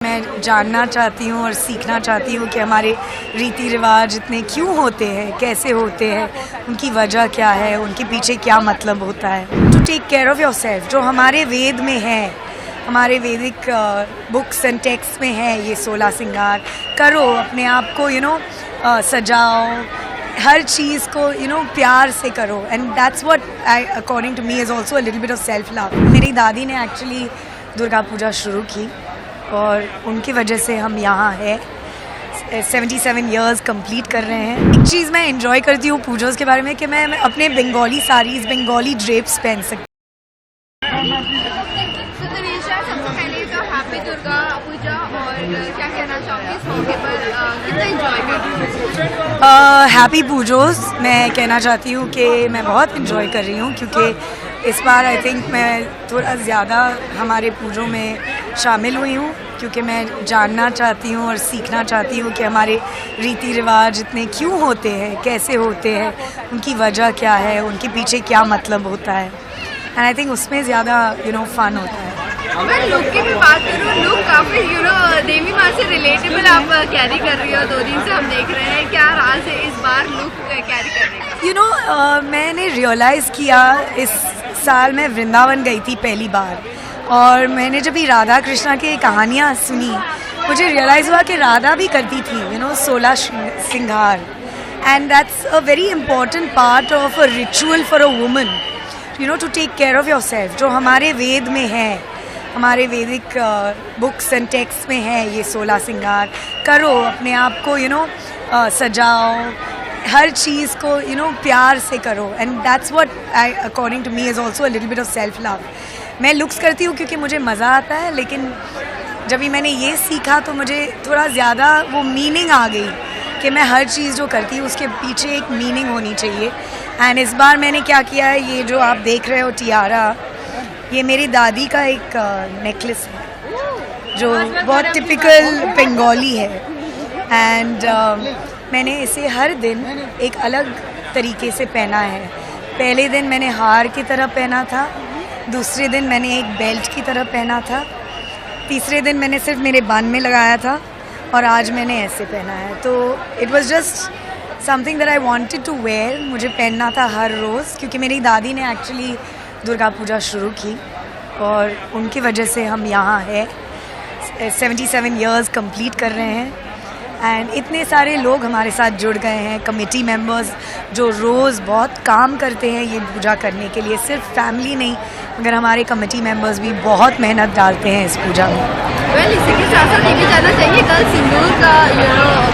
मैं जानना चाहती हूँ और सीखना चाहती हूँ कि हमारे रीति रिवाज इतने क्यों होते हैं, कैसे होते हैं, उनकी वजह क्या है, उनके पीछे क्या मतलब होता है। To take care of yourself, जो हमारे वेद में है, हमारे वैदिक बुक्स एंड टेक्स्ट में है, ये 16 श्रृंगार करो, अपने आप को सजाओ, हर चीज़ को प्यार से करो। And that's what I according to me is also a little bit of self love. मेरी दादी ने एक्चुअली दुर्गा पूजा शुरू की और उनकी वजह से हम यहाँ हैं। 77 इयर्स कंप्लीट कर रहे हैं। एक चीज़ मैं एंजॉय करती हूँ पूजोज़ के बारे में कि मैं अपने बंगाली साड़ीज़, बंगाली ड्रेप्स पहन सकती हूँ। सबसे पहले तो हैप्पी दुर्गा पूजा, और क्या कहना चाहूँगी इस मौके पर, कितना एंजॉय कर रही हूँ? हैप्पी पूजोज़ मैं कहना चाहती हूँ कि मैं बहुत एंजॉय कर रही हूँ, क्योंकि इस बार आई थिंक मैं थोड़ा ज़्यादा हमारे पूजों में शामिल हुई हूँ, क्योंकि मैं जानना चाहती हूँ और सीखना चाहती हूँ कि हमारे रीति रिवाज इतने क्यों होते हैं, कैसे होते हैं, उनकी वजह क्या है, उनके पीछे क्या मतलब होता है। एंड आई थिंक उसमें ज़्यादा फन होता है। मैं लुक की भी बात करूँ, लुक काफ़ी देवी माँ से रिलेटेबल आप कैरी कर रही हो, 2 दिन से हम देख रहे हैं। क्या राज है इस बार लुक कैरी करने का? मैंने रियलाइज़ किया, इस साल मैं वृंदावन गई थी पहली बार, और मैंने जब भी राधा कृष्णा की कहानियाँ सुनी, मुझे रियलाइज़ हुआ कि राधा भी करती थी 16 श्रृंगार। And that's a very important part of a ritual for a woman, to take care of yourself, जो हमारे वेद में है, हमारे वैदिक बुक्स एंड टेक्स्ट में है, ये 16 श्रृंगार करो, अपने आप को सजाओ, हर चीज़ को प्यार से करो। And that's what I according to me is also a little bit of self love. मैं लुक्स करती हूँ क्योंकि मुझे मज़ा आता है, लेकिन जब भी मैंने ये सीखा तो मुझे थोड़ा ज़्यादा वो मीनिंग आ गई कि मैं हर चीज़ जो करती हूँ उसके पीछे एक मीनिंग होनी चाहिए। एंड इस बार मैंने क्या किया है, ये जो आप देख रहे हो टियारा, ये मेरी दादी का एक नेकलेस है जो बहुत टिपिकल बंगाली है। एंड मैंने इसे हर दिन एक अलग तरीके से पहना है। पहले दिन मैंने हार की तरह पहना था, दूसरे दिन मैंने एक बेल्ट की तरह पहना था, तीसरे दिन मैंने सिर्फ मेरे बान में लगाया था, और आज मैंने ऐसे पहना है। तो it was just something that I wanted to wear, मुझे पहनना था हर रोज़, क्योंकि मेरी दादी ने एक्चुअली दुर्गा पूजा शुरू की और उनकी वजह से हम यहाँ हैं। 77 इयर्स कंप्लीट कर रहे हैं। एंड इतने सारे लोग हमारे साथ जुड़ गए हैं, कमेटी मेंबर्स जो रोज़ बहुत काम करते हैं ये पूजा करने के लिए। सिर्फ फैमिली नहीं, मगर हमारे कमेटी मेंबर्स भी बहुत मेहनत डालते हैं इस पूजा में। वेल, इसी के साथ साथ लेके जाना चाहिए, कल सिंदूर का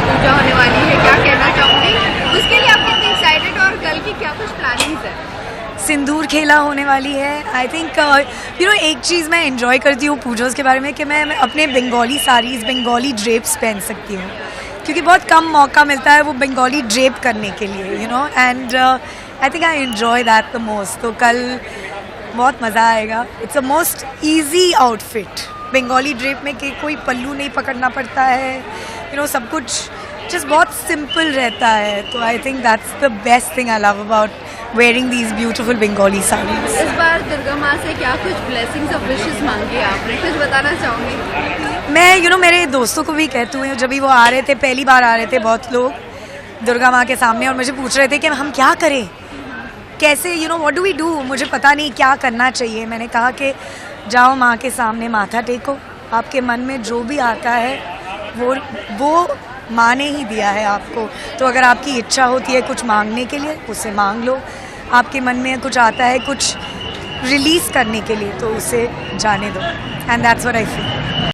पूजा होने वाली है, क्या कहना चाहूँगी उसके लिए? आप कितने एक्साइटेड, और कल की क्या कुछ प्लानिंग्स है? सिंदूर खेला होने वाली है। आई थिंक एक चीज़ मैं एंजॉय करती हूँ पूजोज़ के बारे में कि मैं अपने बंगाली साड़ीज़, बंगाली ड्रेप्स पहन सकती हूँ, क्योंकि बहुत कम मौका मिलता है वो बंगाली ड्रेप करने के लिए, and I think I enjoy that the most. तो कल बहुत मज़ा आएगा। It's a most easy outfit. Bengali drape में कि कोई पल्लू नहीं पकड़ना पड़ता है, सब कुछ जस्ट बहुत सिंपल रहता है। तो I think that's the best thing I love about wearing these beautiful Bengali sarees. इस बार दुर्गा माँ से क्या कुछ blessings और wishes मांगी आपने, कुछ बताना चाहूँगी? मैं मेरे दोस्तों को भी कहती हूँ, जब भी वो आ रहे थे, पहली बार आ रहे थे बहुत लोग दुर्गा माँ के सामने, और मुझे पूछ रहे थे कि हम क्या करें, कैसे what do we do, मुझे पता नहीं क्या करना चाहिए। मैंने कहा कि जाओ माँ के सामने माथा टेको, आपके मन में जो भी आता है वो माँ ने ही दिया है आपको। तो अगर आपकी इच्छा होती है कुछ मांगने के लिए, उससे मांग लो। आपके मन में कुछ आता है कुछ रिलीज़ करने के लिए, तो उसे जाने दो। And that's what I feel.